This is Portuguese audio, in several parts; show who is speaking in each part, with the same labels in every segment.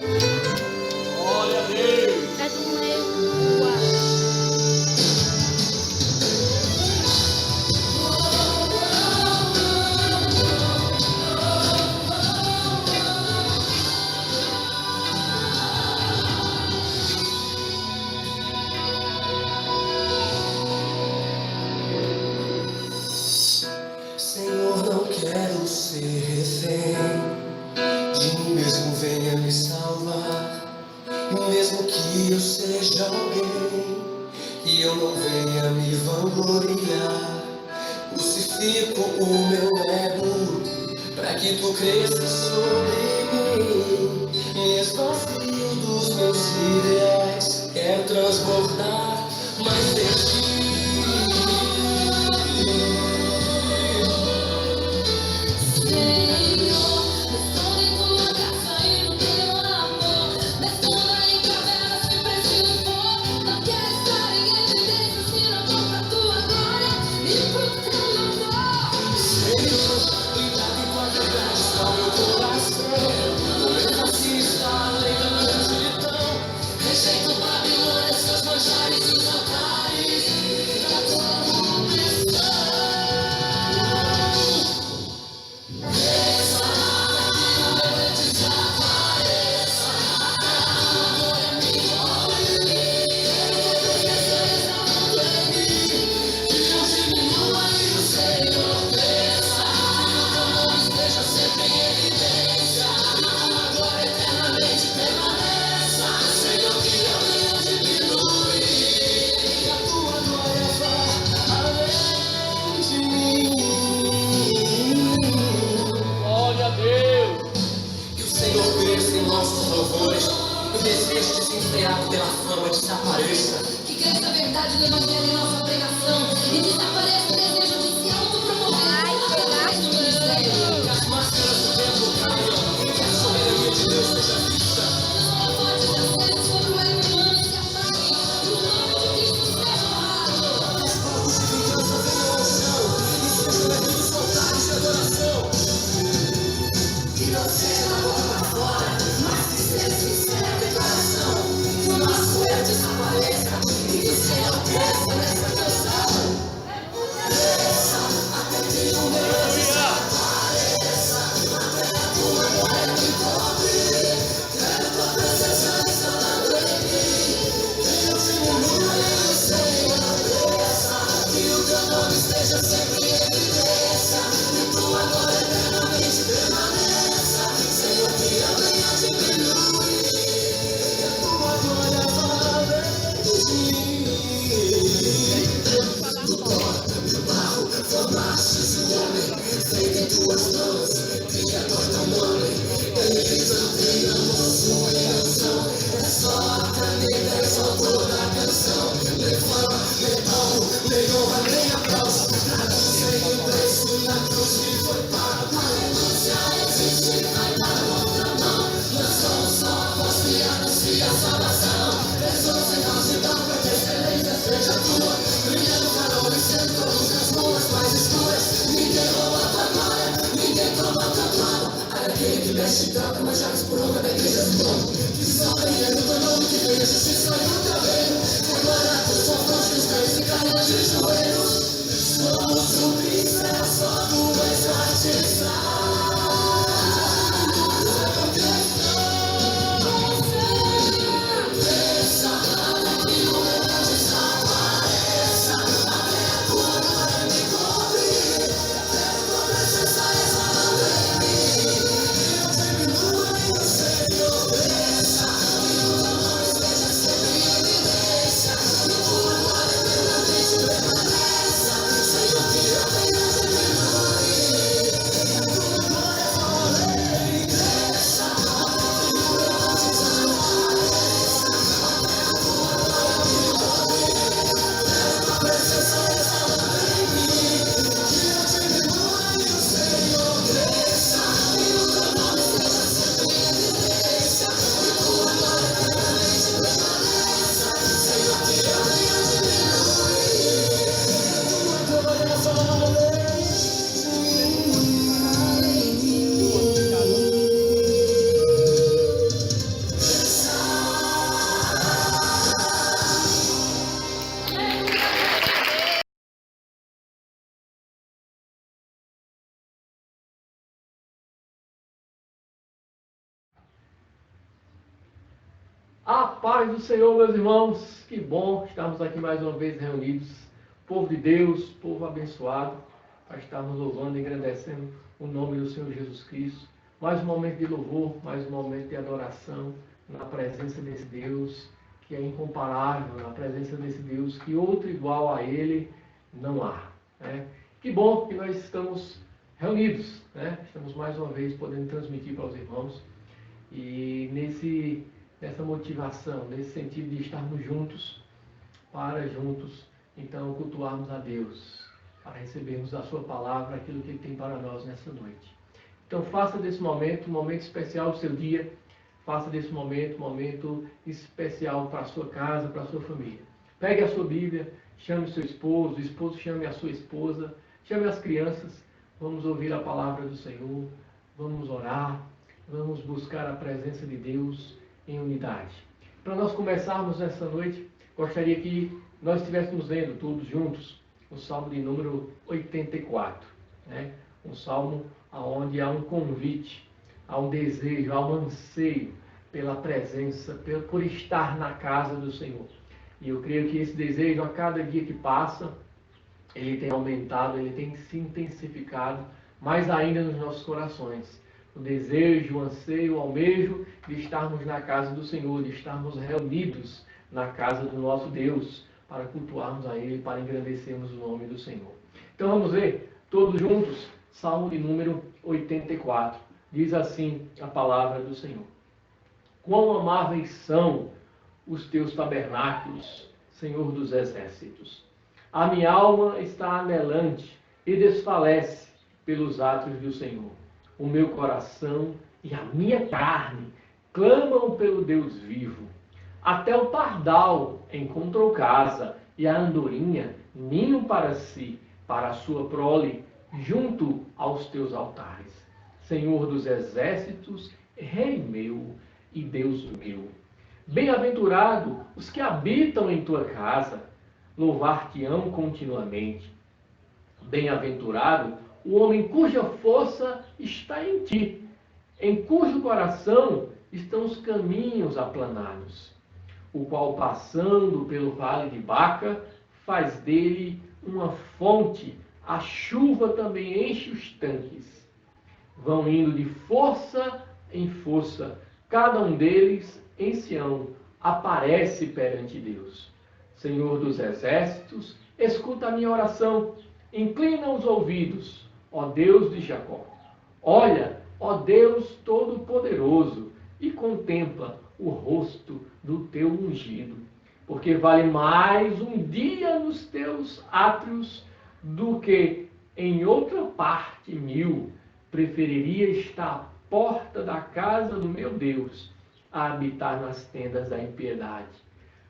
Speaker 1: Glória a Deus.
Speaker 2: É do meio.
Speaker 3: Senhor, não quero ser refém de mim mesmo, venha me salvar. Mesmo que eu seja alguém, que eu não venha me vangloriar. Crucifico o meu ego, pra que tu cresça sobre mim. Me esvazio dos meus ideais, quero transbordar mais de ti.
Speaker 1: Glória a Deus.
Speaker 3: Que o Senhor cresça em nossos louvores, que o desejo desenfreado pela fama desapareça.
Speaker 4: Que cresça a verdade do Evangelho em nossa pregação e desapareça o desejo de se autopromover através do ministério.
Speaker 3: Que as máscaras do templo caiam e que a soberania de Deus seja vista.
Speaker 4: Que os holofotes acesos sobre o ego humano se apaguem e o nome de Cristo seja honrado.
Speaker 3: Que os povos de vingança venham ao chão e sejam erguidos altares de adoração.
Speaker 4: Que não seja da boca para fora, mas que seja sincera a declaração. Que o nosso eu desapareça e que o Senhor cresça nessa canção. Cresça até que o meu desapareça. A tua glória me cobre. Quero tua presença restaurando em mim. Que eu diminua e o Senhor cresça. Que o teu nome esteja sempre em evidência. E tua glória eternamente permaneça. Senhor, que eu venha diminuir.
Speaker 3: Que a tua glória vá além de mim.
Speaker 4: Do pó, do barro, formastes o homem, feito em tuas mãos, criador do nome. Ele também amou sua reação. É só a caneta, é só toda a canção. Nem fama, nem palmo, nem honra, nem aplauso. Nada sem o preço na cruz que foi pago. A renúncia existe, vai dar outra mão. Lançou um só a voz que anuncia a salvação. Pessoas em nós então, porque a excelência seja tua. Brilhando farol e sentou nas ruas mais escuras. Ninguém rouba a tua glória, ninguém toma a tua glória. Aquele que mexe e toca, mas já desprova da igreja do nome. Que só brilhando o teu nome, que venha a justiça e o teu reino. Que agora tu sofres os reis e caídos de joelhos. Somos o pincel, só tu és artista.
Speaker 1: A paz do Senhor, meus irmãos, que bom estarmos aqui mais uma vez reunidos, povo de Deus, povo abençoado, para estarmos louvando e engrandecendo o nome do Senhor Jesus Cristo. Mais um momento de louvor, mais um momento de adoração na presença desse Deus que é incomparável, na presença desse Deus que outro igual a Ele não há. Né? Que bom que nós estamos reunidos, né? Estamos mais uma vez podendo transmitir para os irmãos e nessa motivação, nesse sentido de estarmos juntos, para juntos, então, cultuarmos a Deus, para recebermos a sua palavra, aquilo que Ele tem para nós nessa noite. Então, faça desse momento um momento especial do seu dia, faça desse momento um momento especial para a sua casa, para a sua família. Pegue a sua Bíblia, chame o seu esposo, o esposo chame a sua esposa, chame as crianças, vamos ouvir a palavra do Senhor, vamos orar, vamos buscar a presença de Deus em unidade. Para nós começarmos nessa noite, gostaria que nós estivéssemos lendo todos juntos o Salmo de número 84, né? Um salmo onde há um convite, há um desejo, há um anseio pela presença, por estar na casa do Senhor. E eu creio que esse desejo, a cada dia que passa, ele tem aumentado, ele tem se intensificado, mais ainda nos nossos corações. O desejo, o anseio, o almejo de estarmos na casa do Senhor, de estarmos reunidos na casa do nosso Deus, para cultuarmos a Ele, para engrandecermos o nome do Senhor. Então vamos ler, todos juntos, Salmo de número 84. Diz assim a palavra do Senhor. Quão amáveis são os teus tabernáculos, Senhor dos exércitos. A minha alma está anelante e desfalece pelos átrios do Senhor. O meu coração e a minha carne clamam pelo Deus vivo. Até o pardal encontrou casa e a andorinha ninho para si, para a sua prole, junto aos teus altares. Senhor dos exércitos, Rei meu e Deus meu. Bem-aventurado os que habitam em tua casa, louvar-te-ão continuamente. Bem-aventurado o homem cuja força está em ti, em cujo coração estão os caminhos aplanados, o qual, passando pelo vale de Baca, faz dele uma fonte, a chuva também enche os tanques. Vão indo de força em força, cada um deles em Sião aparece perante Deus. Senhor dos exércitos, escuta a minha oração, inclina os ouvidos, ó Deus de Jacó. Olha, ó Deus Todo-Poderoso, e contempla o rosto do teu ungido, porque vale mais um dia nos teus átrios do que em outra parte 1000. Preferiria estar à porta da casa do meu Deus a habitar nas tendas da impiedade.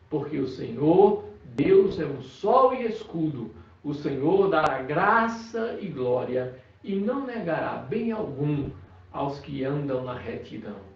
Speaker 1: Porque o Senhor, Deus, é um sol e escudo. O Senhor dará graça e glória, e não negará bem algum aos que andam na retidão.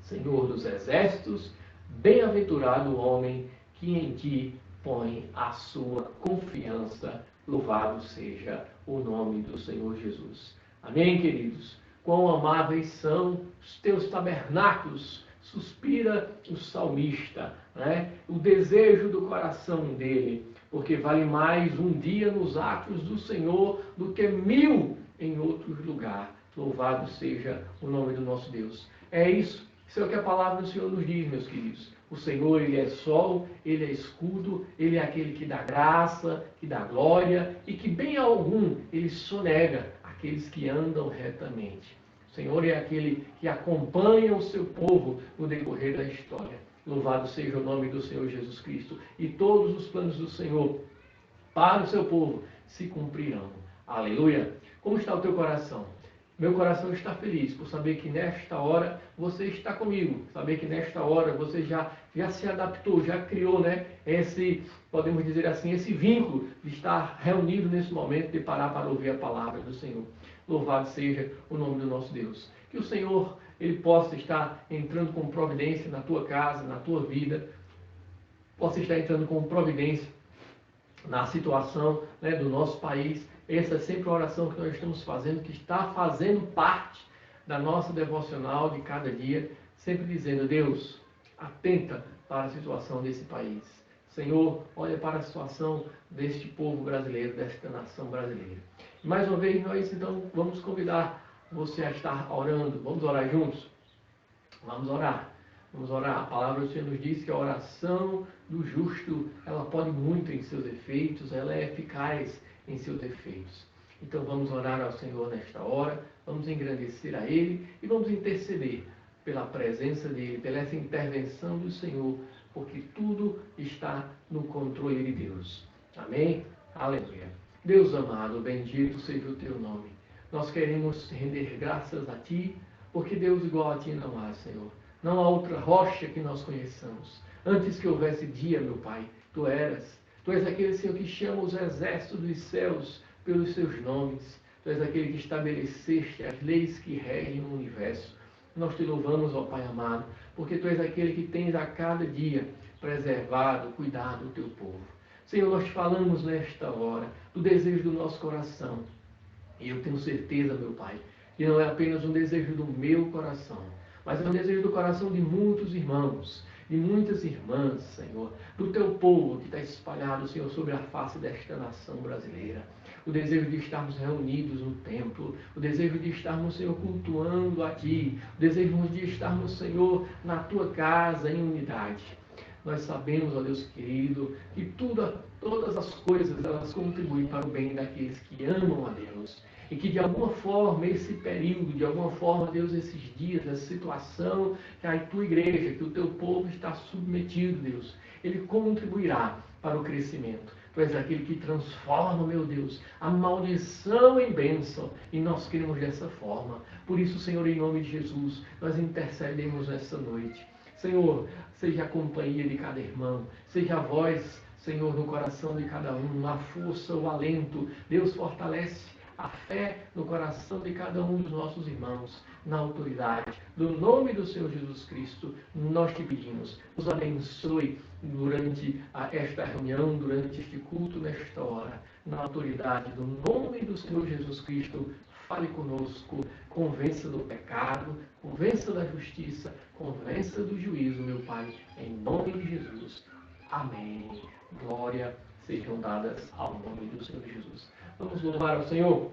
Speaker 1: Senhor dos exércitos, bem-aventurado o homem que em ti põe a sua confiança. Louvado seja o nome do Senhor Jesus. Amém, queridos? Quão amáveis são os teus tabernáculos, suspira o salmista, né? O desejo do coração dele, porque vale mais um dia nos átrios do Senhor do que 1000 em outro lugar. Louvado seja o nome do nosso Deus. É isso é o que a palavra do Senhor nos diz, meus queridos. O Senhor, Ele é sol, Ele é escudo, Ele é aquele que dá graça, que dá glória, e que bem algum Ele sonega aqueles que andam retamente. O Senhor é aquele que acompanha o seu povo no decorrer da história. Louvado seja o nome do Senhor Jesus Cristo. E todos os planos do Senhor para o seu povo se cumprirão. Aleluia! Como está o teu coração? Meu coração está feliz por saber que nesta hora você está comigo. Saber que nesta hora você já se adaptou, já criou, né, podemos dizer assim, esse vínculo de estar reunido nesse momento, de parar para ouvir a palavra do Senhor. Louvado seja o nome do nosso Deus. Que o Senhor, Ele possa estar entrando com providência na tua casa, na tua vida, possa estar entrando com providência na situação, né, do nosso país. Essa é sempre a oração que nós estamos fazendo, que está fazendo parte da nossa devocional de cada dia, sempre dizendo: Deus, atenta para a situação desse país. Senhor, olha para a situação deste povo brasileiro, desta nação brasileira. Mais uma vez, nós então vamos convidar você a estar orando. Vamos orar juntos? Vamos orar. Vamos orar. A palavra do Senhor nos diz que a oração do justo, ela pode muito em seus efeitos, ela é eficaz em seus efeitos. Então vamos orar ao Senhor nesta hora, vamos engrandecer a Ele e vamos interceder pela presença dEle, pela essa intervenção do Senhor, porque tudo está no controle de Deus. Amém? Aleluia. Deus amado, bendito seja o Teu nome. Nós queremos render graças a Ti, porque Deus igual a Ti não há, Senhor. Não há outra rocha que nós conheçamos. Antes que houvesse dia, meu Pai, Tu eras. Tu és aquele, Senhor, que chama os exércitos dos céus pelos seus nomes. Tu és aquele que estabeleceste as leis que regem o universo. Nós Te louvamos, ó Pai amado, porque Tu és aquele que tens a cada dia preservado, cuidado do Teu povo. Senhor, nós te falamos nesta hora do desejo do nosso coração. E eu tenho certeza, meu Pai, que não é apenas um desejo do meu coração, mas é um desejo do coração de muitos irmãos, de muitas irmãs, Senhor, do Teu povo que está espalhado, Senhor, sobre a face desta nação brasileira. O desejo de estarmos reunidos no templo, o desejo de estarmos, Senhor, cultuando a Ti, o desejo de estarmos, Senhor, na Tua casa em unidade. Nós sabemos, ó Deus querido, que todas as coisas, elas contribuem para o bem daqueles que amam a Deus. E que de alguma forma, esse período, de alguma forma, Deus, esses dias, essa situação que a Tua igreja, que o Teu povo está submetido, Deus, ele contribuirá para o crescimento. Tu és aquele que transforma, meu Deus, a maldição em bênção. E nós queremos dessa forma. Por isso, Senhor, em nome de Jesus, nós intercedemos nessa noite. Senhor, seja a companhia de cada irmão, seja a voz, Senhor, no coração de cada um, a força, o alento. Deus, fortalece a fé no coração de cada um dos nossos irmãos, na autoridade. No nome do Senhor Jesus Cristo, nós te pedimos, nos abençoe durante esta reunião, durante este culto, nesta hora, na autoridade do nome do Senhor Jesus Cristo. Fale conosco, convença do pecado, convença da justiça, convença do juízo, meu Pai, em nome de Jesus. Amém. Glória sejam dadas ao nome do Senhor Jesus. Vamos louvar ao Senhor.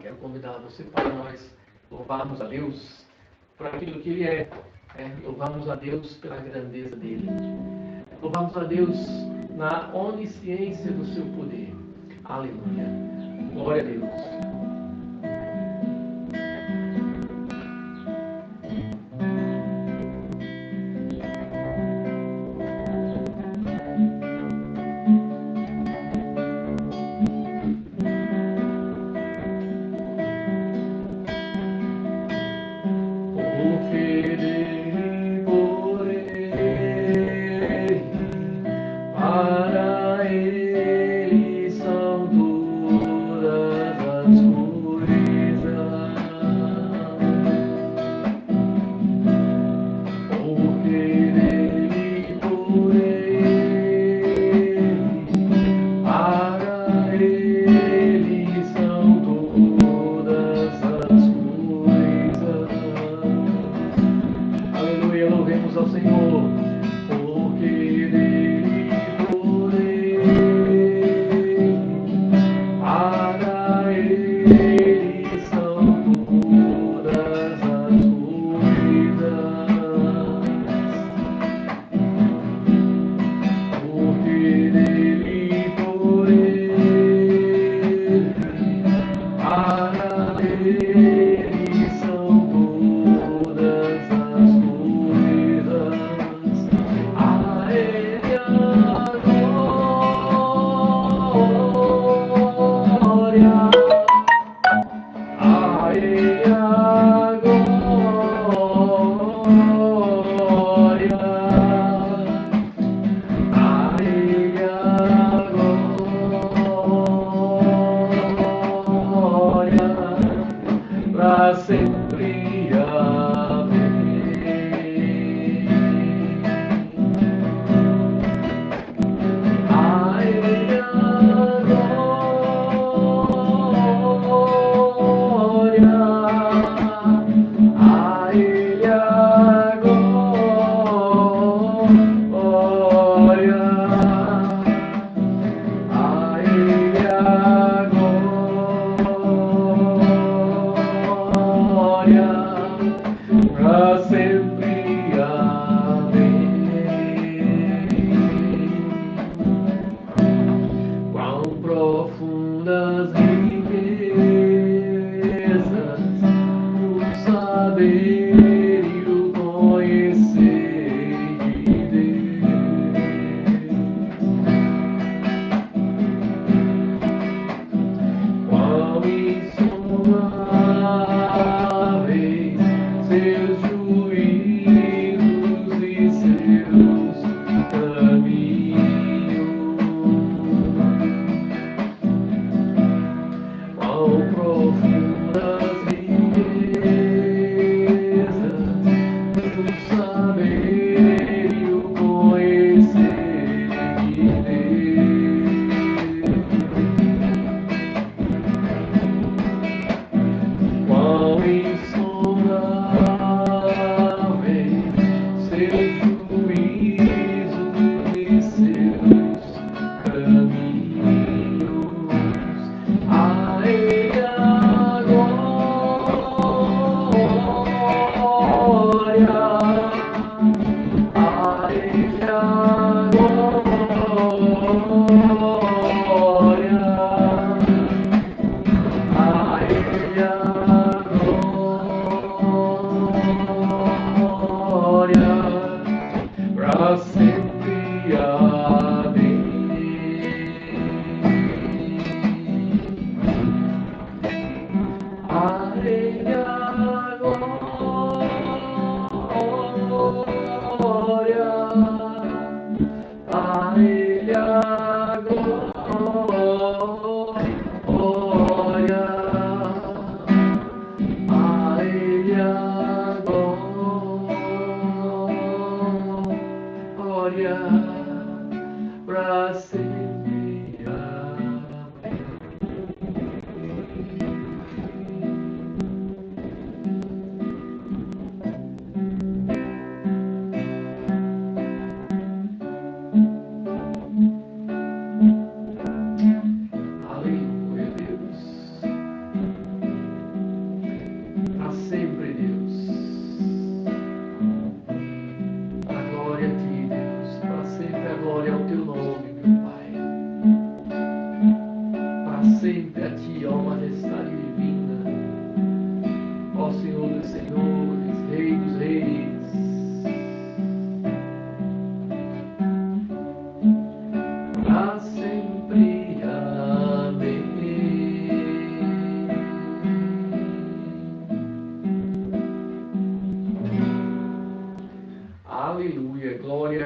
Speaker 1: Quero convidar você para nós louvarmos a Deus por aquilo que Ele é. Louvamos a Deus pela grandeza dEle. Louvamos a Deus na onisciência do seu poder. Aleluia. Glória a Deus.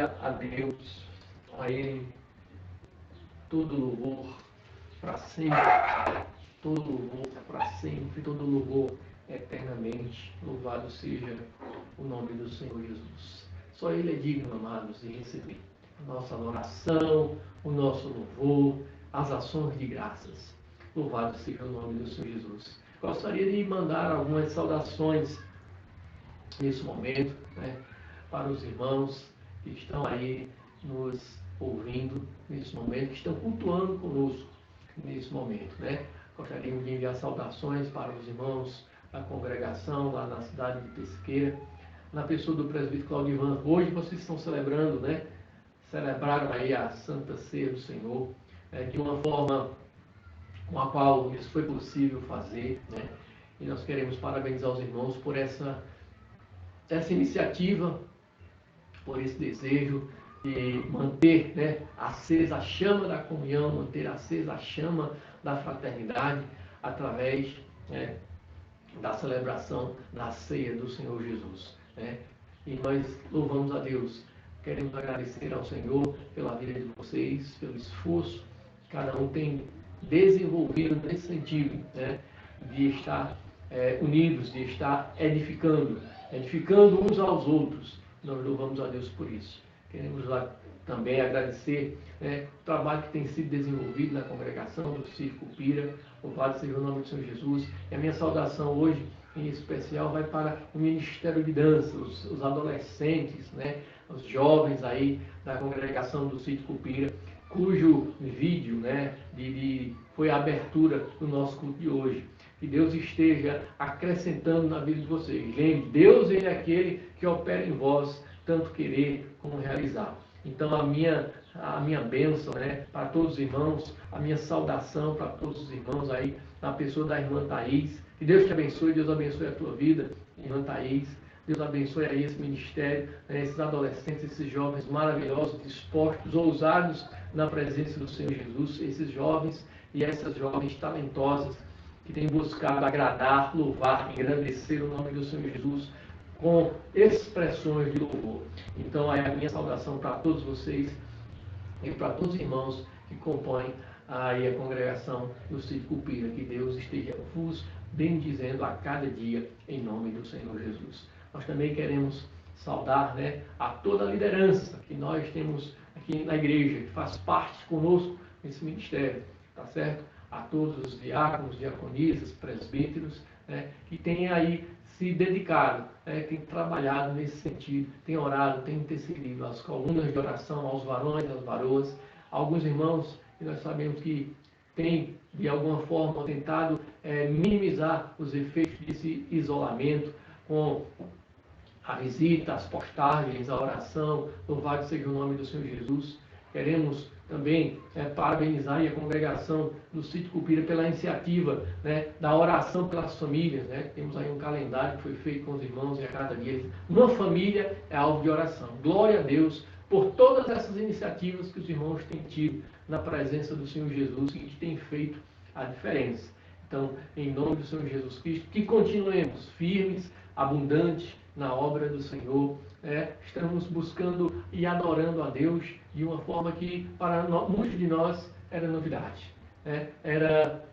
Speaker 1: Glória a Deus, a Ele todo louvor para sempre, todo louvor para sempre, todo louvor eternamente. Louvado seja o nome do Senhor Jesus. Só Ele é digno, amados, de receber a nossa adoração, o nosso louvor, as ações de graças. Louvado seja o nome do Senhor Jesus. Gostaria de mandar algumas saudações nesse momento, né, para os irmãos que estão aí nos ouvindo nesse momento, que estão cultuando conosco nesse momento, né? Gostaríamos de enviar saudações para os irmãos da congregação lá na cidade de Pesqueira, na pessoa do presbítero Claudivan. Hoje vocês estão celebrando, né? Celebraram aí a Santa Ceia do Senhor, de uma forma com a qual isso foi possível fazer, né? E nós queremos parabenizar os irmãos por essa iniciativa, por esse desejo de manter, né, acesa a chama da comunhão, manter acesa a chama da fraternidade através, né, da celebração da ceia do Senhor Jesus, né? E nós louvamos a Deus. Queremos agradecer ao Senhor pela vida de vocês, pelo esforço que cada um tem desenvolvido nesse sentido, né, de estar unidos, de estar edificando uns aos outros. Nós louvamos a Deus por isso. Queremos lá também agradecer, né, o trabalho que tem sido desenvolvido na congregação do Círculo Pira. Louvado seja o nome do Senhor Jesus. E a minha saudação hoje, em especial, vai para o Ministério de Dança, os adolescentes, né, os jovens aí da congregação do Círculo Pira, cujo vídeo, né, foi a abertura do nosso culto de hoje. Que Deus esteja acrescentando na vida de vocês. Lembre, Deus ele é aquele que opera em vós, tanto querer como realizar. Então a minha bênção, né, para todos os irmãos, a minha saudação para todos os irmãos aí, na pessoa da irmã Thaís. Que Deus te abençoe, Deus abençoe a tua vida, irmã Thaís. Deus abençoe aí esse ministério, né, esses adolescentes, esses jovens maravilhosos, dispostos, ousados na presença do Senhor Jesus, esses jovens e essas jovens talentosas que têm buscado agradar, louvar, engrandecer o nome do Senhor Jesus com expressões de louvor. Então, é a minha saudação para todos vocês e para todos os irmãos que compõem aí a congregação do Círculo Pira. Que Deus esteja vos bendizendo a cada dia, em nome do Senhor Jesus. Nós também queremos saudar, né, a toda a liderança que nós temos aqui na igreja, que faz parte conosco nesse ministério, tá certo? A todos os diáconos, diaconisas, presbíteros, né, que têm aí se dedicado, né, tem trabalhado nesse sentido, tem orado, tem intercedido, as colunas de oração aos varões, às varoas, alguns irmãos que nós sabemos que têm, de alguma forma, tentado minimizar os efeitos desse isolamento, com a visita, as postagens, a oração. Louvado seja o nome do Senhor Jesus. Queremos também parabenizar a congregação do Círculo Pira pela iniciativa, né, da oração pelas famílias, né? Temos aí um calendário que foi feito com os irmãos e a cada dia uma família é alvo de oração. Glória a Deus por todas essas iniciativas que os irmãos têm tido na presença do Senhor Jesus e que têm feito a diferença. Então, em nome do Senhor Jesus Cristo, que continuemos firmes, abundantes na obra do Senhor, estamos buscando e adorando a Deus de uma forma que para muitos de nós era novidade, era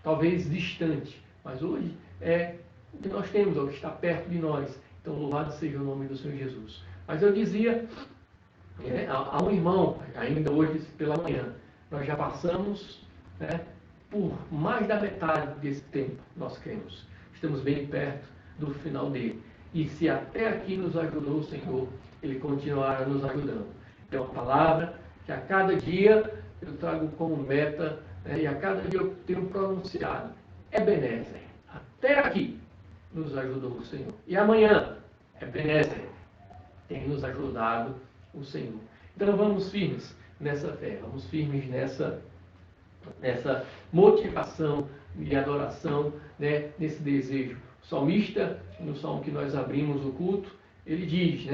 Speaker 1: talvez distante, mas hoje é o que nós temos, é o que está perto de nós. Então louvado seja o nome do Senhor Jesus. Mas eu dizia a um irmão, ainda hoje pela manhã, nós já passamos, por mais da metade desse tempo, nós cremos. Estamos bem perto do final dele. E se até aqui nos ajudou o Senhor, Ele continuará nos ajudando. É uma palavra que a cada dia eu trago como meta, e a cada dia eu tenho pronunciado. Ebenezer. Até aqui nos ajudou o Senhor. E amanhã, Ebenezer, tem nos ajudado o Senhor. Então vamos firmes nessa fé, vamos firmes nessa motivação de adoração, nesse desejo. O salmista, no salmo que nós abrimos o culto, ele diz,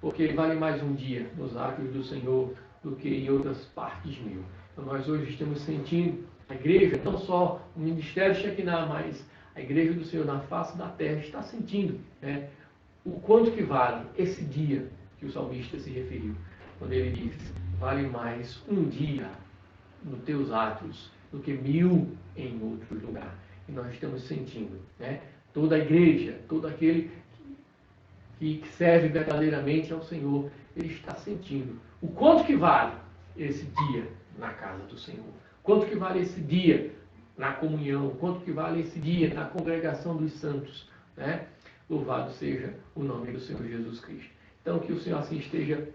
Speaker 1: porque vale mais um dia nos átrios do Senhor do que em outras partes mil. Então nós hoje estamos sentindo a igreja, não só o ministério Shekinah, mas a igreja do Senhor na face da terra está sentindo o quanto que vale esse dia que o salmista se referiu. quando ele diz: vale mais um dia nos teus atos do que 1000 em outro lugar. E nós estamos sentindo, né? Toda a igreja, todo aquele que serve verdadeiramente ao Senhor, ele está sentindo o quanto que vale esse dia na casa do Senhor, quanto que vale esse dia na comunhão, quanto que vale esse dia na congregação dos santos, né? Louvado seja o nome do Senhor Jesus Cristo. Então, que o Senhor assim esteja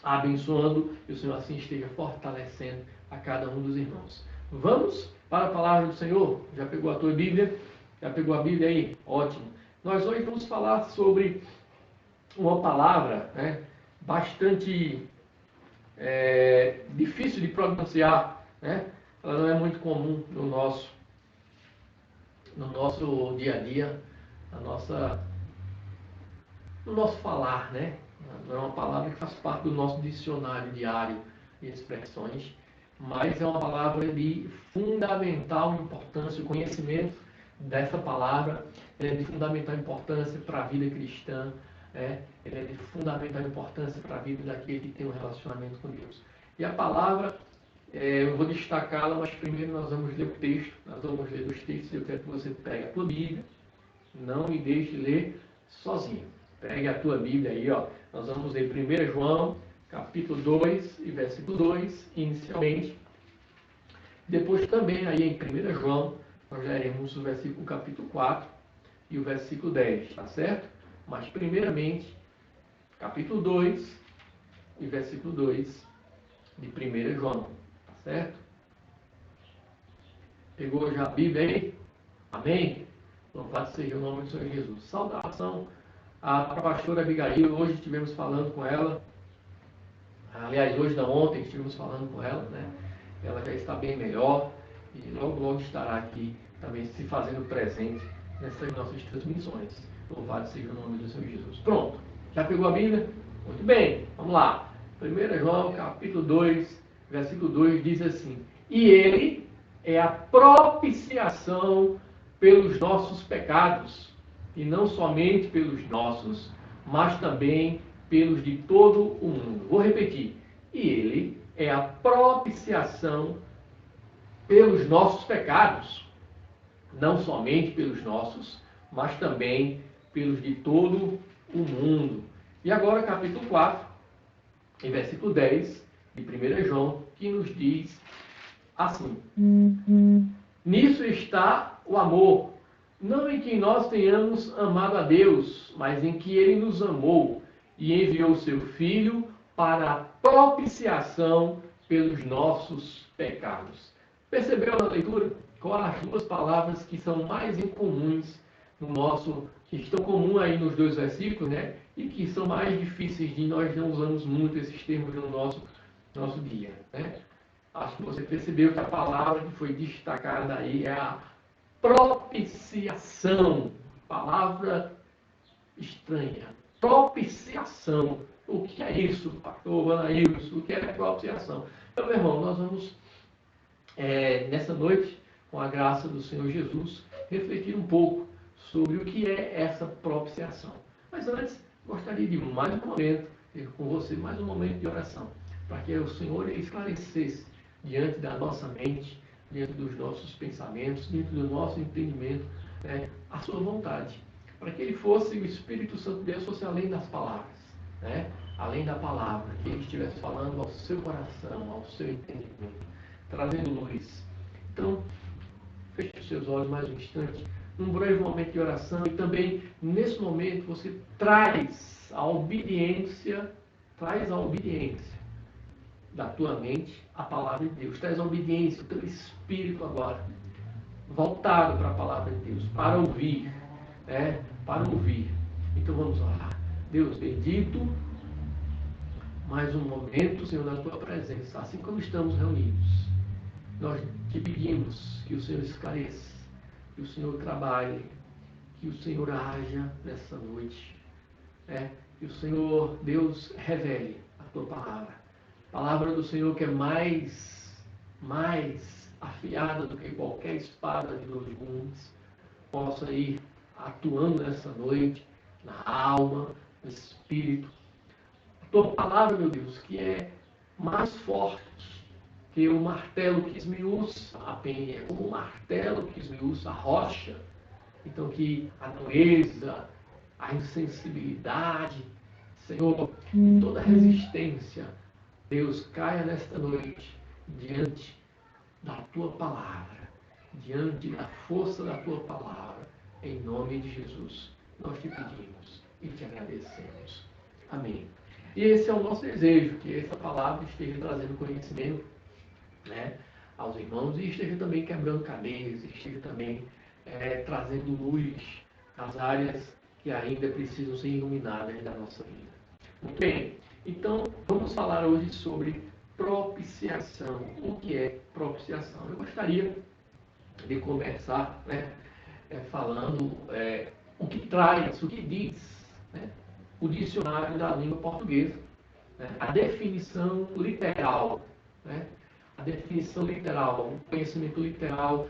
Speaker 1: abençoando, que o Senhor assim esteja fortalecendo a cada um dos irmãos. Vamos para a palavra do Senhor? Já pegou a tua Bíblia? Já pegou a Bíblia aí? Ótimo. Nós hoje vamos falar sobre uma palavra, né, bastante difícil de pronunciar, né? Ela não é muito comum no nosso dia a dia, no nosso falar, né? Não é uma palavra que faz parte do nosso dicionário diário de expressões, mas é uma palavra de fundamental importância. O conhecimento dessa palavra é de fundamental importância para a vida cristã, ele é de fundamental importância para a vida daquele que tem um relacionamento com Deus. E a palavra, eu vou destacá-la, mas primeiro nós vamos ler o texto, nós vamos ler os textos. Eu quero que você pegue a tua Bíblia, não me deixe ler sozinho. Pegue a tua Bíblia aí, ó. Nós vamos ler 1 João, capítulo 2 e versículo 2, inicialmente. Depois também, aí em 1 João, nós leremos o versículo capítulo 4 e o versículo 10, tá certo? Mas, primeiramente, capítulo 2 e versículo 2 de 1 João, tá certo? Pegou já a Bíblia aí? Amém? Louvado seja o nome do Senhor Jesus. Saudação à pastora Abigail. Hoje estivemos falando com ela. Aliás, hoje não, ontem estivemos falando com ela, né? Ela já está bem melhor e logo estará aqui também se fazendo presente nessas nossas transmissões. Louvado seja o nome do Senhor Jesus. Pronto. Já pegou a Bíblia? Muito bem. Vamos lá. 1 João, capítulo 2, versículo 2, diz assim: e ele é a propiciação pelos nossos pecados, e não somente pelos nossos, mas também pelos de todo o mundo. Vou repetir. E ele é a propiciação pelos nossos pecados, não somente pelos nossos, mas também pelos de todo o mundo. E agora, capítulo 4, em versículo 10 de 1 João, que nos diz assim: nisso está o amor, não em que nós tenhamos amado a Deus, mas em que Ele nos amou e enviou o seu Filho para a propiciação pelos nossos pecados. Percebeu na leitura quais as duas palavras que são mais incomuns que estão comuns aí nos dois versículos, né? E que são mais difíceis de nós não usamos muito esses termos no nosso dia, né? Acho que você percebeu que a palavra que foi destacada aí é a propiciação. Palavra estranha. Propiciação. O que é isso, pastor Anaílson? O que é propiciação? Então, meu irmão, nós vamos, nessa noite, com a graça do Senhor Jesus, refletir um pouco sobre o que é essa propiciação. Mas antes, gostaria de mais um momento, ter com você mais um momento de oração, para que o Senhor esclarecesse diante da nossa mente, diante dos nossos pensamentos, diante do nosso entendimento, a sua vontade, para que Ele fosse, o Espírito Santo de Deus fosse além das palavras, além da palavra, que Ele estivesse falando ao seu coração, ao seu entendimento, trazendo luz. Então, feche os seus olhos mais um instante, num breve momento de oração, e também, nesse momento, você traz a obediência da tua mente à palavra de Deus. Traz a obediência, o teu espírito agora, voltado para a palavra de Deus, para ouvir, para ouvir. Então vamos orar. Deus bendito, mais um momento, Senhor, na tua presença, assim como estamos reunidos. Nós te pedimos que o Senhor esclareça, que o Senhor trabalhe, que o Senhor haja nessa noite. Que o Senhor, Deus, revele a tua palavra. A palavra do Senhor que é mais afiada do que qualquer espada de 2 gumes, possa ir atuando nessa noite, na alma, no espírito, tua palavra, meu Deus, que é mais forte que o martelo que esmiuça a penha, como o martelo que esmiuça a rocha. Então, que a dureza, a insensibilidade, Senhor, toda resistência, Deus, caia nesta noite diante da tua palavra, diante da força da tua palavra, em nome de Jesus. Nós te pedimos e te agradecemos. Amém. E esse é o nosso desejo, que essa palavra esteja trazendo conhecimento, né, aos irmãos e esteja também quebrando cadeias, esteja também trazendo luz às áreas que ainda precisam ser iluminadas da nossa vida. Muito bem, então vamos falar hoje sobre propiciação. O que é propiciação? Eu gostaria de começar, né, falando o que traz, o que diz, né, o dicionário da língua portuguesa, né, a definição literal, né, a definição literal, o conhecimento literal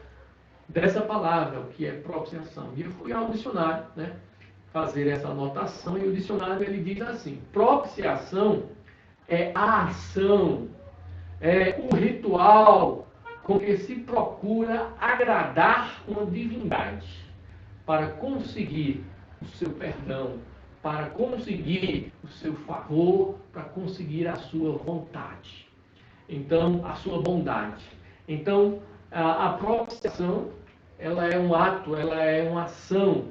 Speaker 1: dessa palavra, o que é propiciação. E eu fui ao dicionário, né, fazer essa anotação, e o dicionário ele diz assim: propiciação é a ação, é o ritual com que se procura agradar uma divindade para conseguir o seu perdão, para conseguir o seu favor, para conseguir a sua vontade. Então, a sua bondade. Então, a propiciação, ela é um ato, ela é uma ação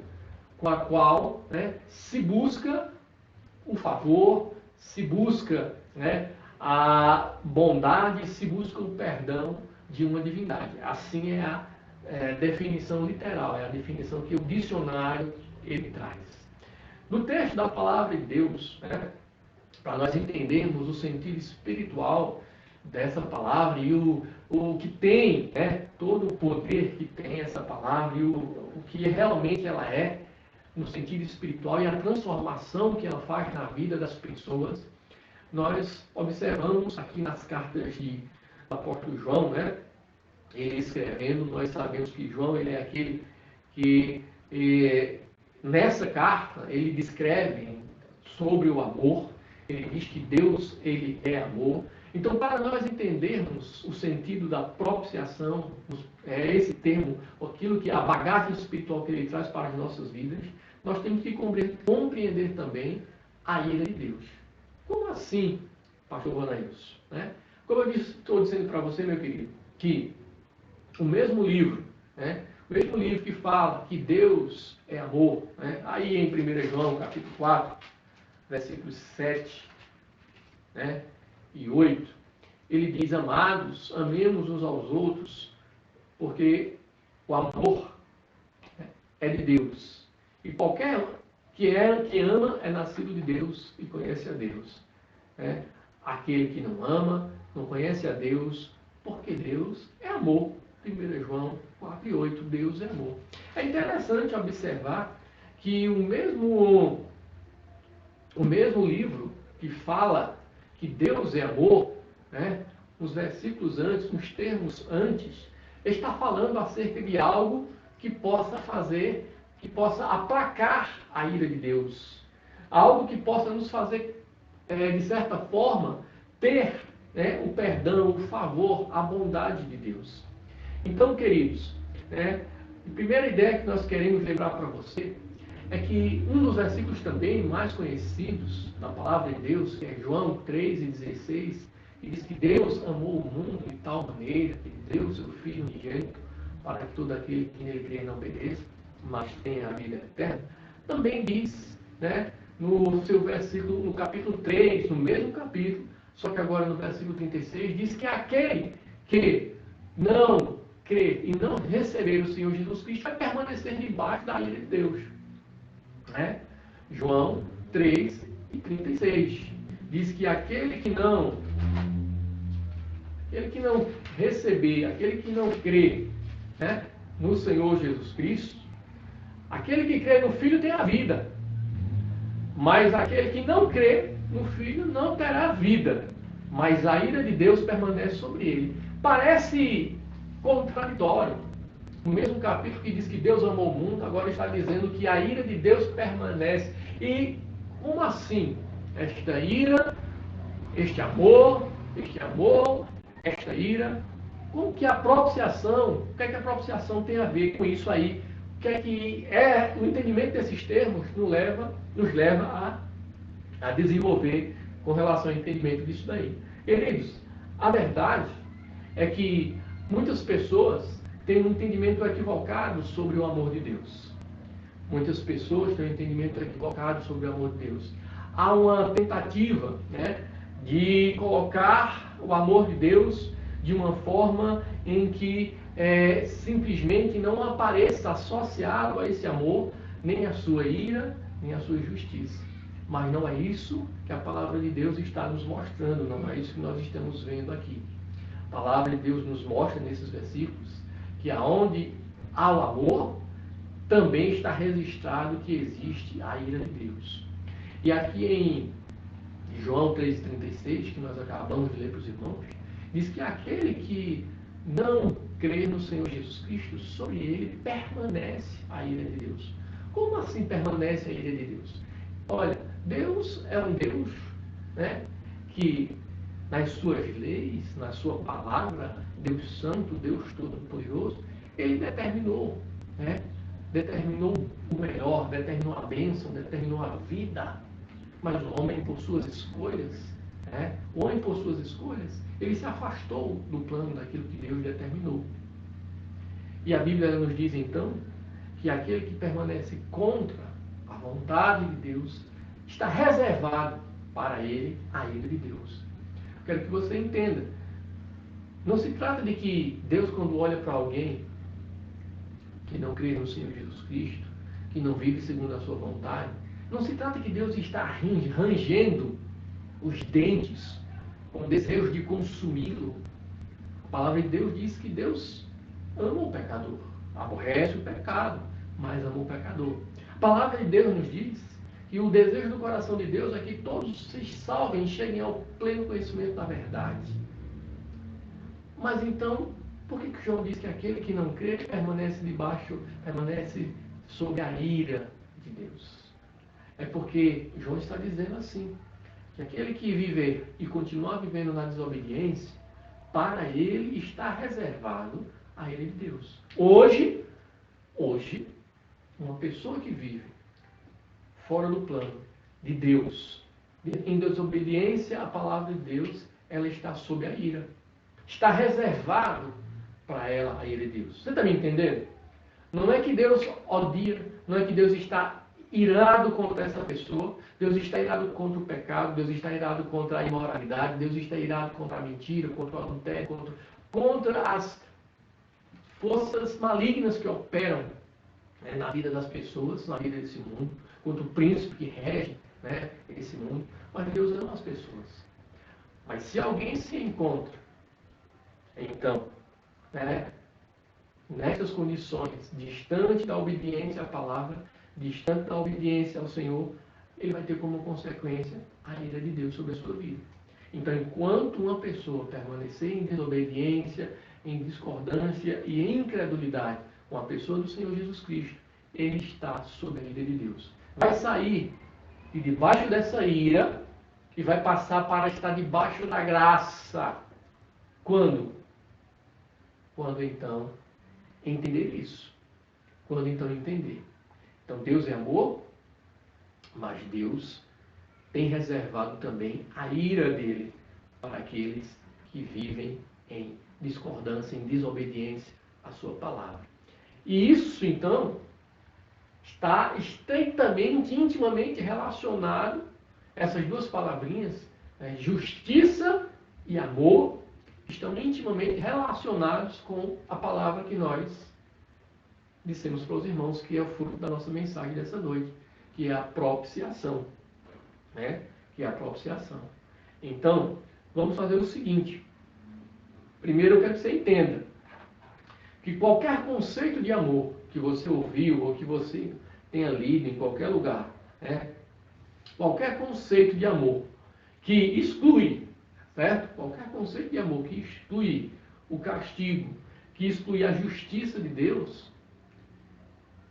Speaker 1: com a qual, né, se busca o favor, se busca, né, a bondade, se busca o perdão de uma divindade. Assim é a definição literal, é a definição que o dicionário ele traz. No texto da palavra de Deus, né, para nós entendermos o sentido espiritual dessa palavra e o que tem, né, todo o poder que tem essa palavra e o que realmente ela é no sentido espiritual e a transformação que ela faz na vida das pessoas, nós observamos aqui nas cartas do apóstolo João, né, ele escrevendo, nós sabemos que João ele é aquele que nessa carta ele descreve sobre o amor, ele diz que Deus ele é amor. Então, para nós entendermos o sentido da propiciação, esse termo, aquilo que a bagagem espiritual que ele traz para as nossas vidas, nós temos que compreender também a ira de Deus. Como assim, pastor Vanailson? Né? Como eu estou dizendo para você, meu querido, que o mesmo livro, né, o mesmo livro que fala que Deus é amor, né, aí em 1 João, capítulo 4, versículos 7, né, e 8, ele diz: amados, amemos uns aos outros, porque o amor é de Deus. E qualquer que ama é nascido de Deus e conhece a Deus. Aquele que não ama não conhece a Deus, porque Deus é amor. 1 João 4 e 8, Deus é amor. É interessante observar que o mesmo livro que fala que Deus é amor, né, nos versículos antes, nos termos antes, está falando acerca de algo que possa fazer, que possa aplacar a ira de Deus. Algo que possa nos fazer, de certa forma, ter, né, o perdão, o favor, a bondade de Deus. Então, queridos, a primeira ideia que nós queremos lembrar para você é que um dos versículos também mais conhecidos da palavra de Deus, que é João 3,16, que diz que Deus amou o mundo de tal maneira que deu o seu Filho unigênito para que todo aquele que nele crê não pereça, mas tenha a vida eterna, também diz, né, no seu versículo, no capítulo 3, no mesmo capítulo, só que agora no versículo 36, diz que aquele que não crer e não receber o Senhor Jesus Cristo vai permanecer debaixo da ira de Deus. João 3 e 36 diz que aquele que não receber, aquele que não crê, né, no Senhor Jesus Cristo, aquele que crê no Filho tem a vida, mas aquele que não crê no Filho não terá vida, mas a ira de Deus permanece sobre ele. Parece contraditório. No mesmo capítulo que diz que Deus amou o mundo, agora está dizendo que a ira de Deus permanece. E como assim? esta ira, este amor, esta ira. Como que a propiciação, o que é que a propiciação tem a ver com isso aí? O que é o entendimento desses termos nos leva a desenvolver com relação ao entendimento disso daí. Queridos, a verdade é que muitas pessoas têm um entendimento equivocado sobre o amor de Deus. Muitas pessoas têm um entendimento equivocado sobre o amor de Deus. Há uma tentativa, de colocar o amor de Deus de uma forma em que simplesmente não apareça associado a esse amor nem a sua ira, nem a sua justiça. Mas não é isso que a palavra de Deus está nos mostrando, não é isso que nós estamos vendo aqui. A palavra de Deus nos mostra nesses versículos que aonde há o amor, também está registrado que existe a ira de Deus. E aqui em João 3,36, que nós acabamos de ler para os irmãos, diz que aquele que não crê no Senhor Jesus Cristo, sobre ele permanece a ira de Deus. Como assim permanece a ira de Deus? Olha, Deus é um Deus, que nas suas leis, na sua palavra, Deus Santo, Deus Todo-Poderoso, ele determinou o melhor, determinou a bênção, determinou a vida. Mas o homem, por suas escolhas, ele se afastou do plano daquilo que Deus determinou. E a Bíblia nos diz então que aquele que permanece contra a vontade de Deus está reservado para ele a ira de Deus. Eu quero que você entenda. Não se trata de que Deus, quando olha para alguém que não crê no Senhor Jesus Cristo, que não vive segundo a sua vontade, não se trata que Deus está rangendo os dentes com o desejo de consumi-lo. A palavra de Deus diz que Deus ama o pecador, aborrece o pecado, mas ama o pecador. A palavra de Deus nos diz que o desejo do coração de Deus é que todos se salvem e cheguem ao pleno conhecimento da verdade. Mas então, por que João diz que aquele que não crê permanece sob a ira de Deus? É porque João está dizendo assim, que aquele que viver e continuar vivendo na desobediência, para ele está reservado a ira de Deus. Hoje, uma pessoa que vive fora do plano de Deus, em desobediência à palavra de Deus, ela está sob a ira. Está reservado para ela a ira de Deus. Você está me entendendo? Não é que Deus odia, não é que Deus está irado contra essa pessoa, Deus está irado contra o pecado, Deus está irado contra a imoralidade, Deus está irado contra a mentira, contra o adultério, contra as forças malignas que operam na vida das pessoas, na vida desse mundo, contra o príncipe que rege esse mundo. Mas Deus ama as pessoas. Mas se alguém se encontra, então, nessas condições, distante da obediência à palavra, distante da obediência ao Senhor, ele vai ter como consequência a ira de Deus sobre a sua vida. Então, enquanto uma pessoa permanecer em desobediência, em discordância e em incredulidade com a pessoa do Senhor Jesus Cristo, ele está sob a ira de Deus. Vai sair de debaixo dessa ira e vai passar para estar debaixo da graça. Quando? Quando então entender isso. Quando então entender. Então Deus é amor, mas Deus tem reservado também a ira dele para aqueles que vivem em discordância, em desobediência à sua palavra. E isso então está estreitamente, intimamente relacionado, essas duas palavrinhas, justiça e amor, estão intimamente relacionados com a palavra que nós dissemos para os irmãos, que é o fruto da nossa mensagem dessa noite, que é a propiciação. Que é a propiciação. Então, vamos fazer o seguinte. Primeiro eu quero que você entenda que qualquer conceito de amor que você ouviu ou que você tenha lido em qualquer lugar, qualquer conceito de amor que exclui, certo? Qualquer conceito de amor que exclui o castigo, que exclui a justiça de Deus,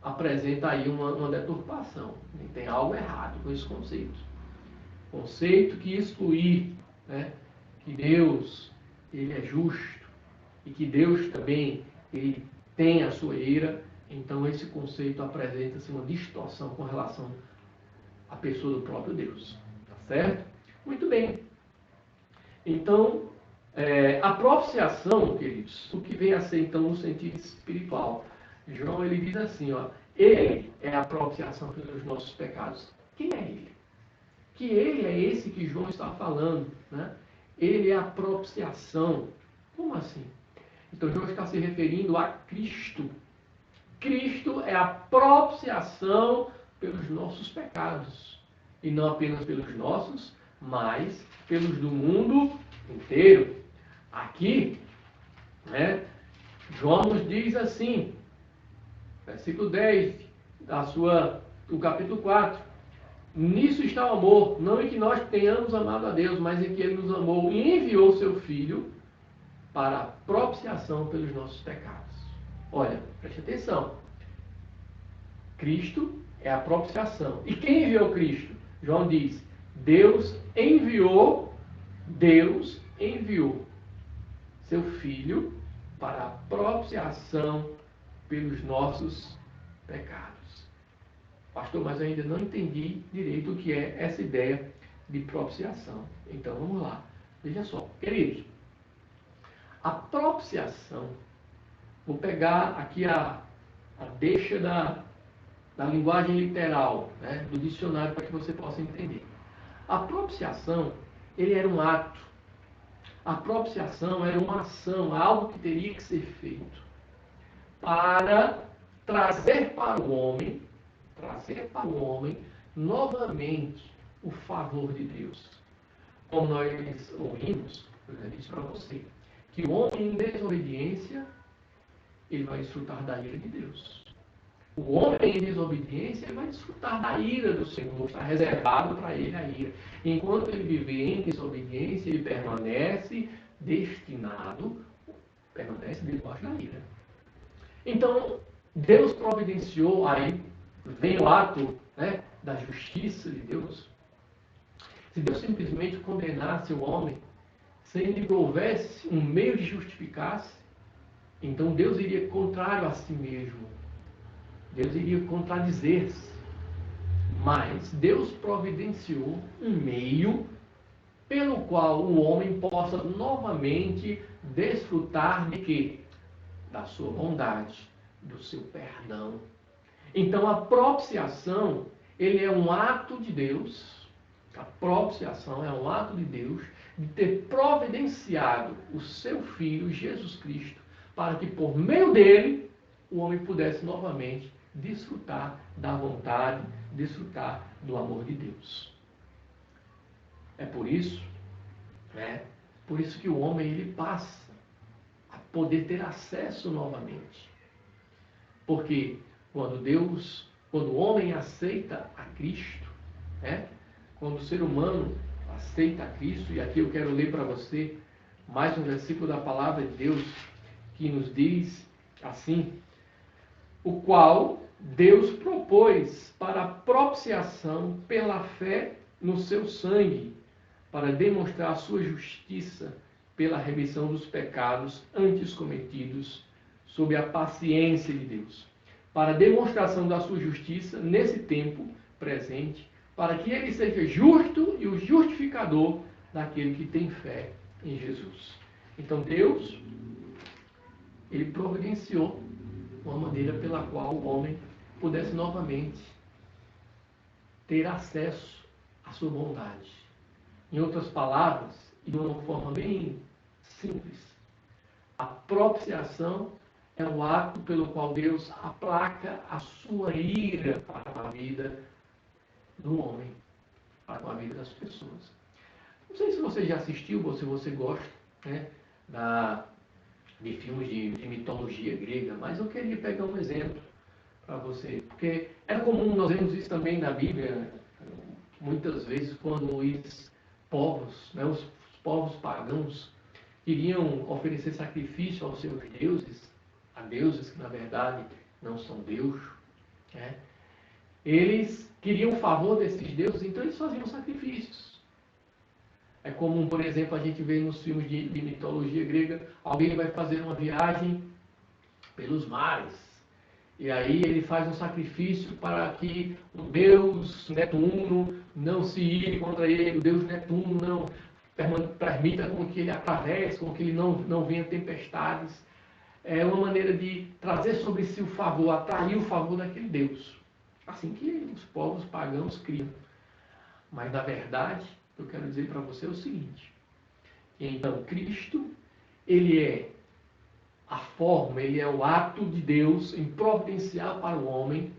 Speaker 1: apresenta aí uma deturpação. Tem algo errado com esse conceito. conceito que excluir, né, que Deus ele é justo e que Deus também ele tem a sua ira, então esse conceito apresenta-se uma distorção com relação à pessoa do próprio Deus. Tá certo? Muito bem. Então, a propiciação, queridos, o que vem a ser então no sentido espiritual. João ele diz assim, ó, ele é a propiciação pelos nossos pecados. Quem é ele? Que ele é esse que João está falando, né? Ele é a propiciação. Como assim? Então João está se referindo a Cristo. Cristo é a propiciação pelos nossos pecados. E não apenas pelos nossos, mas pelos do mundo inteiro. Aqui, né, João nos diz assim, versículo 10 do capítulo 4. Nisso está o amor, não em que nós tenhamos amado a Deus, mas em que Ele nos amou e enviou seu Filho para a propiciação pelos nossos pecados. Olha, preste atenção. Cristo é a propiciação. E quem enviou Cristo? João diz, Deus enviou seu Filho para a propiciação pelos nossos pecados. Pastor, mas eu ainda não entendi direito o que é essa ideia de propiciação. Então vamos lá. Veja só, queridos, a propiciação, vou pegar aqui a deixa da linguagem literal, né, do dicionário para que você possa entender. A propiciação, ele era um ato. A propiciação era uma ação, algo que teria que ser feito para trazer para o homem novamente o favor de Deus. Como nós ouvimos, eu já disse para você, que o homem em desobediência, ele vai desfrutar da ira de Deus. O homem em desobediência, ele vai desfrutar da ira do Senhor, está reservado para ele a ira. Enquanto ele viver em desobediência, ele permanece debaixo da ira. Então, Deus providenciou, aí vem o ato, né, da justiça de Deus. Se Deus simplesmente condenasse o homem, sem ele houvesse um meio de justificar-se, então Deus iria contrário a si mesmo. Deus iria contradizer-se. Mas Deus providenciou um meio pelo qual o homem possa novamente desfrutar de quê? Da sua bondade, do seu perdão. Então a propiciação, ele é um ato de Deus. A propiciação é um ato de Deus de ter providenciado o seu Filho, Jesus Cristo, para que por meio dele o homem pudesse novamente desfrutar da vontade, desfrutar do amor de Deus. É por isso que o homem ele passa a poder ter acesso novamente. Porque quando o homem aceita a Cristo, quando o ser humano aceita a Cristo, e aqui eu quero ler para você mais um versículo da palavra de Deus que nos diz assim, o qual Deus propôs para a propiciação pela fé no seu sangue, para demonstrar a sua justiça pela remissão dos pecados antes cometidos, sob a paciência de Deus, para a demonstração da sua justiça nesse tempo presente, para que ele seja justo e o justificador daquele que tem fé em Jesus. Então Deus, ele providenciou uma maneira pela qual o homem pudesse novamente ter acesso à sua bondade. Em outras palavras, e de uma forma bem simples, a propiciação é o ato pelo qual Deus aplaca a sua ira para a vida do homem, para a vida das pessoas. Não sei se você já assistiu, ou se você gosta, de filmes de mitologia grega, mas eu queria pegar um exemplo para você, porque era comum, nós vemos isso também na Bíblia, muitas vezes quando os povos, os povos pagãos, queriam oferecer sacrifício aos seus deuses, a deuses que na verdade não são Deus, eles queriam o favor desses deuses, então eles faziam sacrifícios. É comum, por exemplo, a gente vê nos filmes de mitologia grega, alguém vai fazer uma viagem pelos mares. E aí ele faz um sacrifício para que o deus Netuno não se ire contra ele, o deus Netuno não permita com que ele atravesse, com que ele não venha tempestades. É uma maneira de trazer sobre si o favor, atrair o favor daquele deus. Assim que os povos pagãos criam. Mas, na verdade, eu quero dizer para você o seguinte. Então, Cristo, ele é a forma, ele é o ato de Deus em providenciar para o homem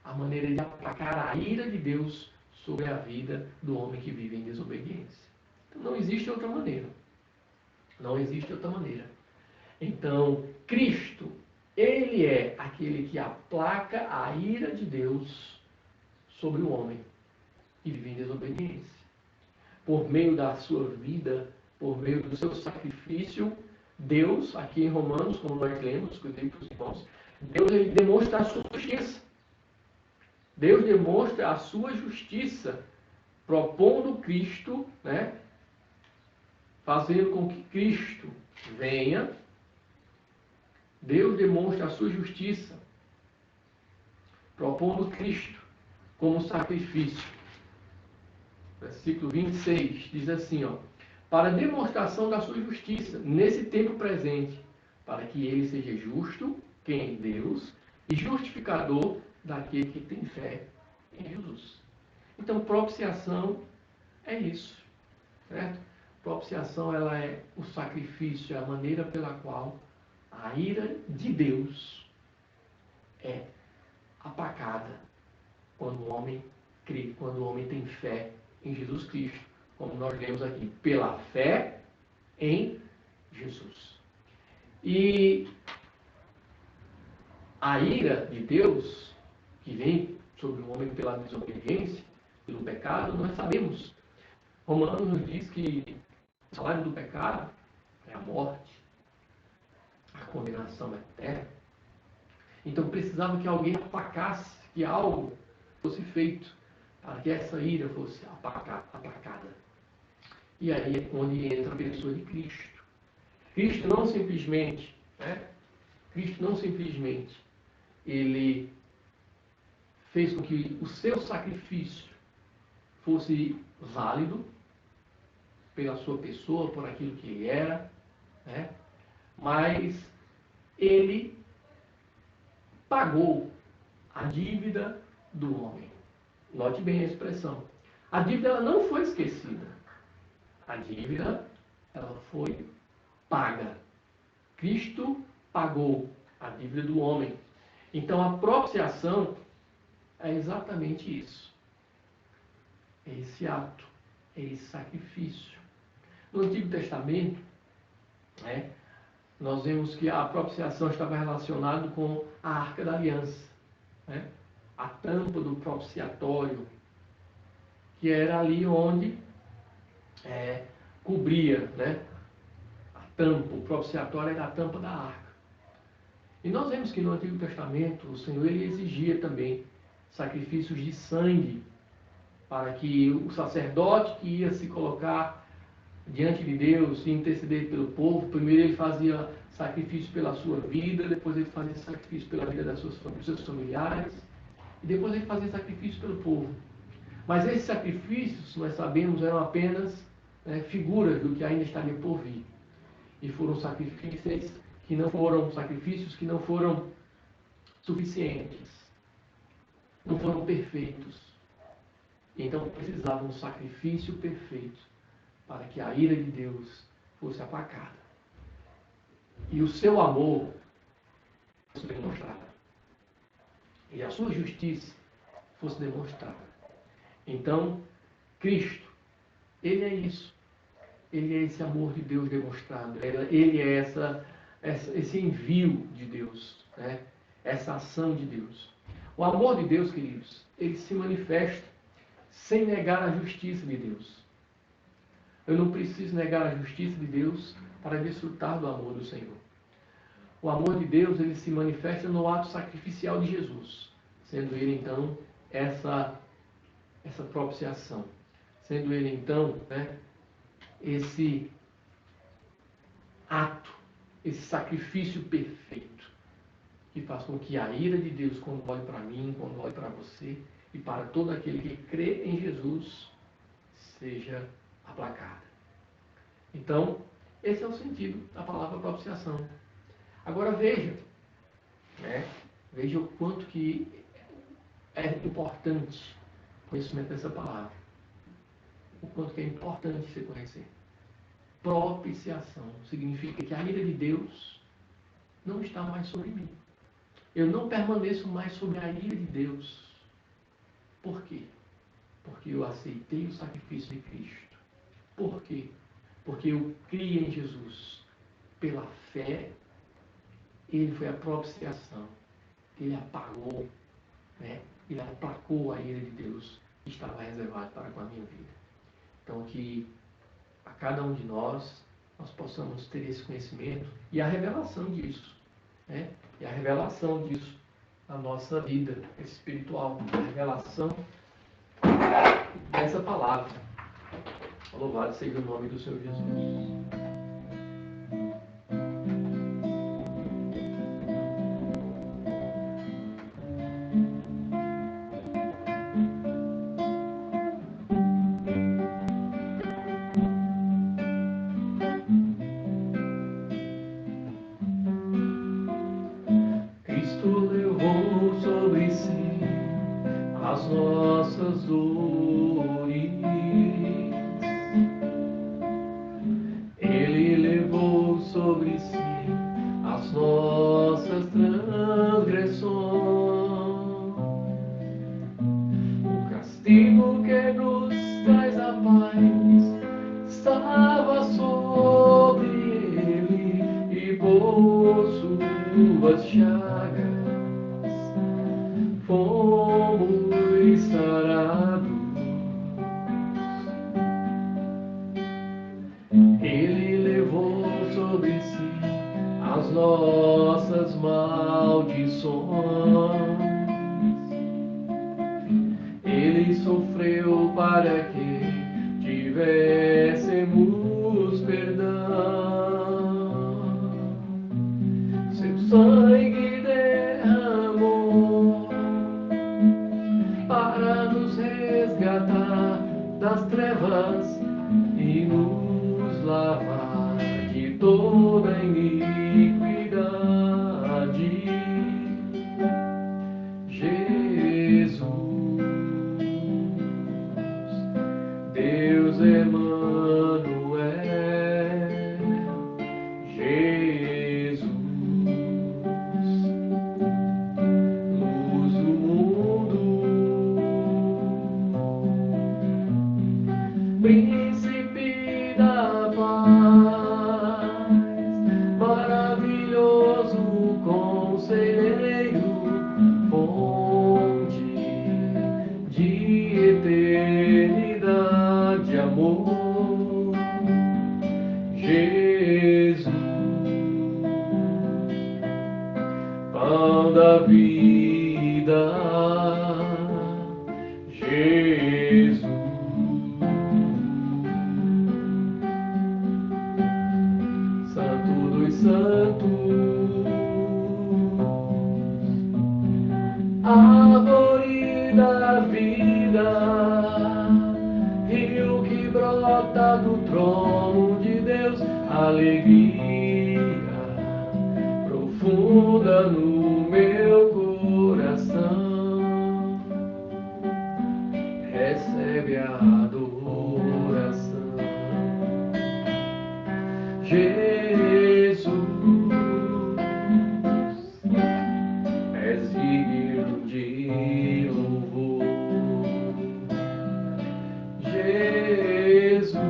Speaker 1: a maneira de aplacar a ira de Deus sobre a vida do homem que vive em desobediência. Então, não existe outra maneira. Não existe outra maneira. Então, Cristo, ele é aquele que aplaca a ira de Deus sobre o homem que vive em desobediência. Por meio da sua vida, por meio do seu sacrifício, Deus, aqui em Romanos, como nós lemos, que eu dei para os irmãos, Deus ele demonstra a sua justiça. Deus demonstra a sua justiça, propondo Cristo, né, fazendo com que Cristo venha. Deus demonstra a sua justiça, propondo Cristo como sacrifício. Versículo 26 diz assim, ó, para demonstração da sua justiça, nesse tempo presente, para que ele seja justo, quem? Deus, e justificador daquele que tem fé em Jesus. Então, propiciação é isso, certo? Propiciação, ela é o sacrifício, é a maneira pela qual a ira de Deus é apacada quando o homem crê, quando o homem tem fé em Jesus Cristo, como nós lemos aqui, pela fé em Jesus. E a ira de Deus, que vem sobre o homem pela desobediência, pelo pecado, nós sabemos. Romanos nos diz que o salário do pecado é a morte, a condenação eterna. Então precisava que alguém aplacasse, que algo fosse feito para que essa ira fosse aplacada. E aí é onde entra a pessoa de Cristo. Cristo não simplesmente, ele fez com que o seu sacrifício fosse válido pela sua pessoa, por aquilo que ele era, né? Mas ele pagou a dívida do homem. Note bem a expressão. A dívida ela não foi esquecida. A dívida ela foi paga. Cristo pagou a dívida do homem. Então a propiciação é exatamente isso. É esse ato, é esse sacrifício. No Antigo Testamento, nós vemos que a propiciação estava relacionada com a Arca da Aliança. A tampa do propiciatório, que era ali onde cobria, a tampa, o propiciatório era a tampa da arca. E nós vemos que no Antigo Testamento o Senhor ele exigia também sacrifícios de sangue, para que o sacerdote que ia se colocar diante de Deus e interceder pelo povo, primeiro ele fazia sacrifício pela sua vida, depois ele fazia sacrifício pela vida dos seus familiares, e depois ele fazia sacrifício pelo povo. Mas esses sacrifícios, nós sabemos, eram apenas figuras do que ainda estaria por vir. E foram sacrifícios que não foram suficientes, não foram perfeitos. Então precisava um sacrifício perfeito para que a ira de Deus fosse aplacada. E o seu amor fosse demonstrado. E a sua justiça fosse demonstrada. Então, Cristo, ele é isso. Ele é esse amor de Deus demonstrado. Ele é esse envio de Deus. Essa ação de Deus. O amor de Deus, queridos, ele se manifesta sem negar a justiça de Deus. Eu não preciso negar a justiça de Deus para desfrutar do amor do Senhor. O amor de Deus, ele se manifesta no ato sacrificial de Jesus, sendo ele, então, essa propiciação. Sendo ele, então, esse ato, esse sacrifício perfeito, que faz com que a ira de Deus, quando olhe para mim, quando olhe para você e para todo aquele que crê em Jesus, seja aplacada. Então, esse é o sentido da palavra propiciação. Agora veja, veja o quanto que é importante o conhecimento dessa palavra. O quanto que é importante você conhecer. Propiciação significa que a ira de Deus não está mais sobre mim. Eu não permaneço mais sobre a ira de Deus. Por quê? Porque eu aceitei o sacrifício de Cristo. Por quê? Porque eu criei em Jesus. Pela fé, Ele foi a propiciação. Ele apagou, Ele aplacou a ira de Deus que estava reservada para com a minha vida. Então, que a cada um de nós possamos ter esse conhecimento e a revelação disso. E a revelação disso na nossa vida espiritual. A revelação dessa palavra. Louvado seja o nome do Senhor Jesus. Nossas dores, Ele levou sobre si as nossas transgressões. O castigo que nos traz a paz estava sobre Ele, e por suas chagas fomos sarados. Ele levou sobre si as nossas maldições. Ele sofreu para que tivéssemos perdão. Seu sangue derramou para nos resgatar das trevas e nos lavar de toda iniquidade. Jesus, Deus Emmanuel, Jesus, luz do mundo, Príncipe da paz, maravilhoso conselheiro, fonte de eternidade, amor, Jesus, pão da vida, Jesus, Santo dos Santos, árvore da vida, rio que brota do trono de Deus, alegria profunda no meu coração, recebe a adoração. Jesus, és digno de louvor. Jesus,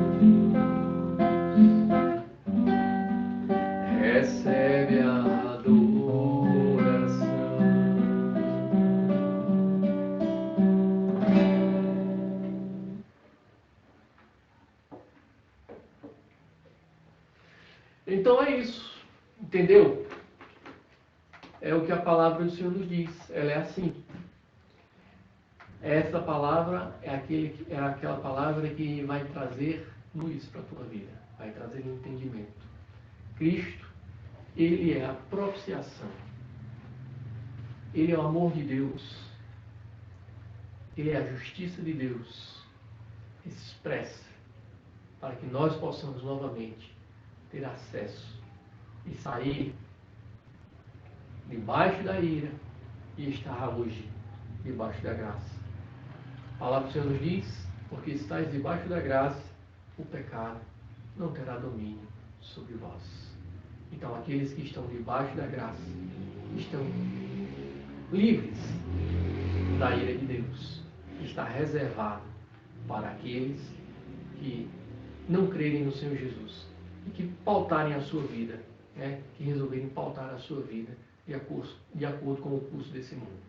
Speaker 1: recebe a adoração. Então é isso, entendeu? É o que a palavra do Senhor nos diz, ela é assim. Essa palavra é aquela palavra que vai trazer luz para a tua vida, vai trazer entendimento. Cristo, Ele é a propiciação. Ele é o amor de Deus. Ele é a justiça de Deus expressa para que nós possamos novamente ter acesso e sair debaixo da ira e estar hoje debaixo da graça. A palavra do Senhor nos diz, porque estáis debaixo da graça, o pecado não terá domínio sobre vós. Então, aqueles que estão debaixo da graça estão livres da ira de Deus. Está reservado para aqueles que não crerem no Senhor Jesus e que pautarem a sua vida, que resolverem pautar a sua vida de acordo com o curso desse mundo.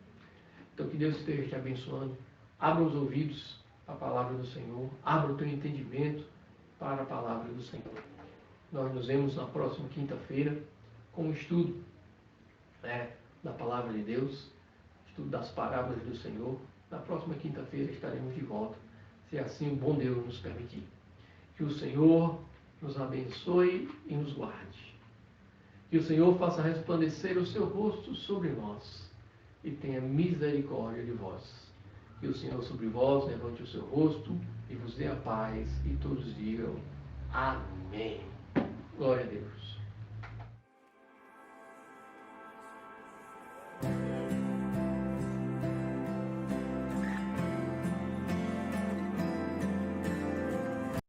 Speaker 1: Então, que Deus esteja te abençoando. Abra os ouvidos para a palavra do Senhor. Abra o teu entendimento para a palavra do Senhor. Nós nos vemos na próxima quinta-feira com o estudo da palavra de Deus, estudo das parábolas do Senhor. Na próxima quinta-feira estaremos de volta, se assim o bom Deus nos permitir. Que o Senhor nos abençoe e nos guarde. Que o Senhor faça resplandecer o seu rosto sobre nós e tenha misericórdia de vós. Que o Senhor sobre vós levante o seu rosto e vos dê a paz, e todos digam amém. Glória a Deus.